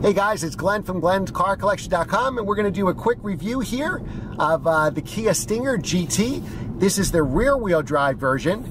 Hey guys, it's Glenn from Glenn'sCarCollection.com, and we're going to do a quick review here of the Kia Stinger GT. This is the rear-wheel drive version.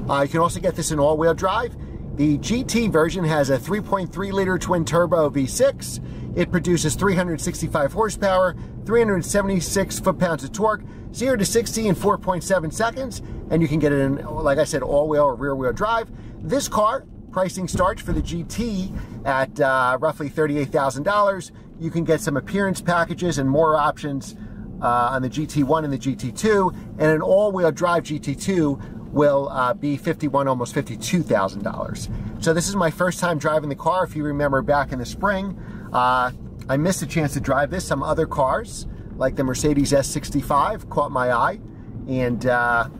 You can also get this in all-wheel drive. The GT version has a 3.3-liter twin-turbo V6. It produces 365 horsepower, 376 foot-pounds of torque, 0 to 60 in 4.7 seconds, and you can get it in, like I said, all-wheel or rear-wheel drive. This car, pricing starts for the GT at roughly $38,000. You can get some appearance packages and more options on the GT1 and the GT2, and an all-wheel drive GT2 will be almost $52,000. So this is my first time driving the car. If you remember back in the spring, I missed a chance to drive this. Some other cars, like the Mercedes S65, caught my eye, and the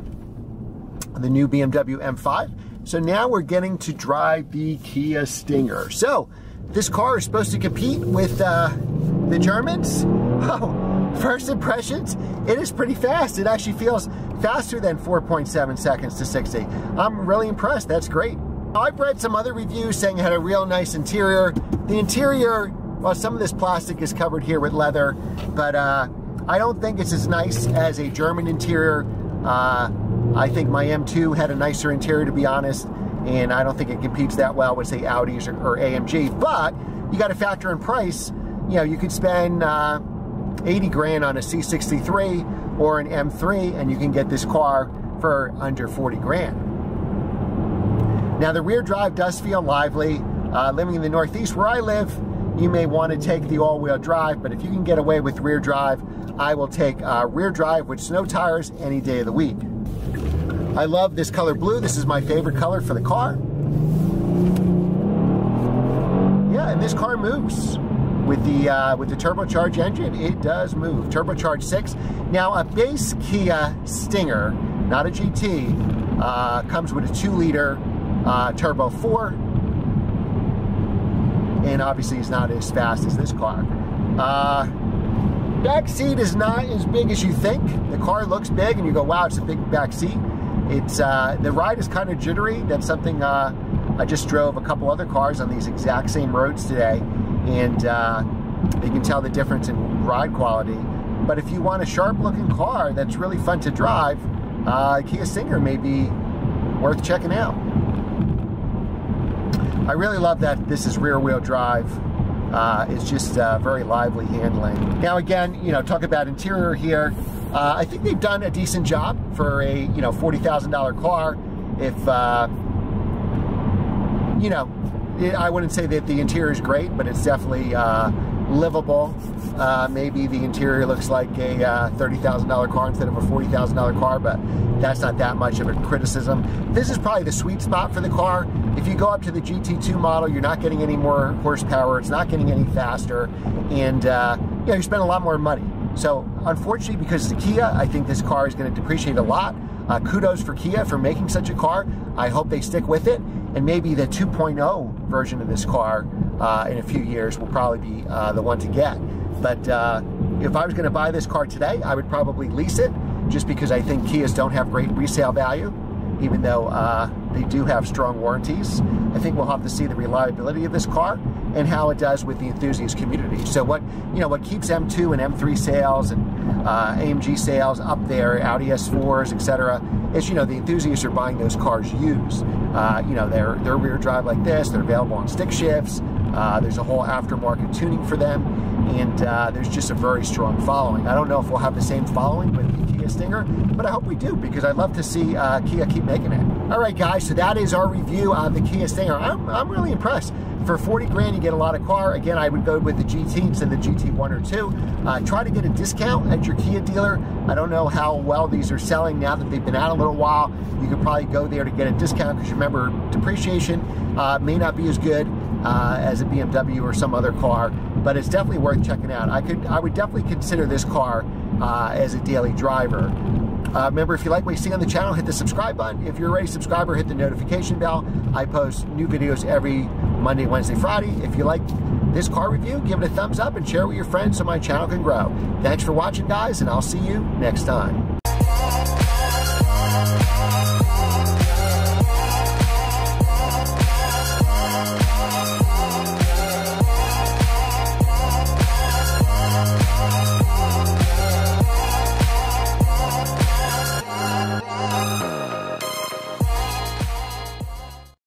new BMW M5. So now we're getting to drive the Kia Stinger. So this car is supposed to compete with the Germans. Oh, first impressions, it is pretty fast. It actually feels faster than 4.7 seconds to 60. I'm really impressed. That's great. I've read some other reviews saying it had a real nice interior. The interior, well, some of this plastic is covered here with leather, but I don't think it's as nice as a German interior. I think my M2 had a nicer interior, to be honest, and I don't think it competes that well with, say, Audis or AMG. But you got to factor in price. You know, you could spend 80 grand on a C63 or an M3, and you can get this car for under 40 grand. Now, the rear drive does feel lively. Living in the Northeast where I live, you may want to take the all-wheel drive, but if you can get away with rear drive, I will take rear drive with snow tires any day of the week. I love this color blue. This is my favorite color for the car. Yeah, and this car moves with the turbocharged engine. It does move. Turbocharged 6. Now, a base Kia Stinger, not a GT, comes with a 2-liter turbo 4, and obviously is not as fast as this car. Back seat is not as big as you think. The car looks big, and you go, "Wow, it's a big back seat." It's the ride is kind of jittery. That's something I just drove a couple other cars on these exact same roads today, and you can tell the difference in ride quality. But if you want a sharp-looking car that's really fun to drive, Kia Stinger may be worth checking out. I really love that this is rear-wheel drive. It's just very lively handling. Now again, you know, talk about interior here. I think they've done a decent job for a, you know, $40,000 car. If, you know, I wouldn't say that the interior is great, but it's definitely livable. Maybe the interior looks like a $30,000 car instead of a $40,000 car, but that's not that much of a criticism. This is probably the sweet spot for the car. If you go up to the GT2 model, you're not getting any more horsepower, it's not getting any faster, and you know, you spend a lot more money. So unfortunately, because it's a Kia, I think this car is going to depreciate a lot. Kudos for Kia for making such a car. I hope they stick with it, and maybe the 2.0 version of this car in a few years will probably be the one to get. But if I was going to buy this car today, I would probably lease it, just because I think Kias don't have great resale value, even though they do have strong warranties. I think we'll have to see the reliability of this car and how it does with the enthusiast community. So what keeps M2 and M3 sales and AMG sales up there, Audi S4s, etc., is, you know, the enthusiasts are buying those cars used. You know, they're rear drive like this. They're available on stick shifts. There's a whole aftermarket tuning for them, and there's just a very strong following. I don't know if we'll have the same following with the Kia Stinger, but I hope we do, because I'd love to see Kia keep making it. All right, guys, so that is our review of the Kia Stinger. I'm really impressed. For 40 grand, you get a lot of car. Again, I would go with the GT instead of the GT1 or 2. Try to get a discount at your Kia dealer. I don't know how well these are selling now that they've been out a little while. You could probably go there to get a discount, because remember, depreciation may not be as good as a BMW or some other car, but it's definitely worth checking out. I would definitely consider this car as a daily driver. Remember, if you like what you see on the channel, hit the subscribe button. If you're already a subscriber, hit the notification bell. I post new videos every Monday, Wednesday, Friday. If you like this car review, give it a thumbs up and share it with your friends so my channel can grow. Thanks for watching, guys, and I'll see you next time.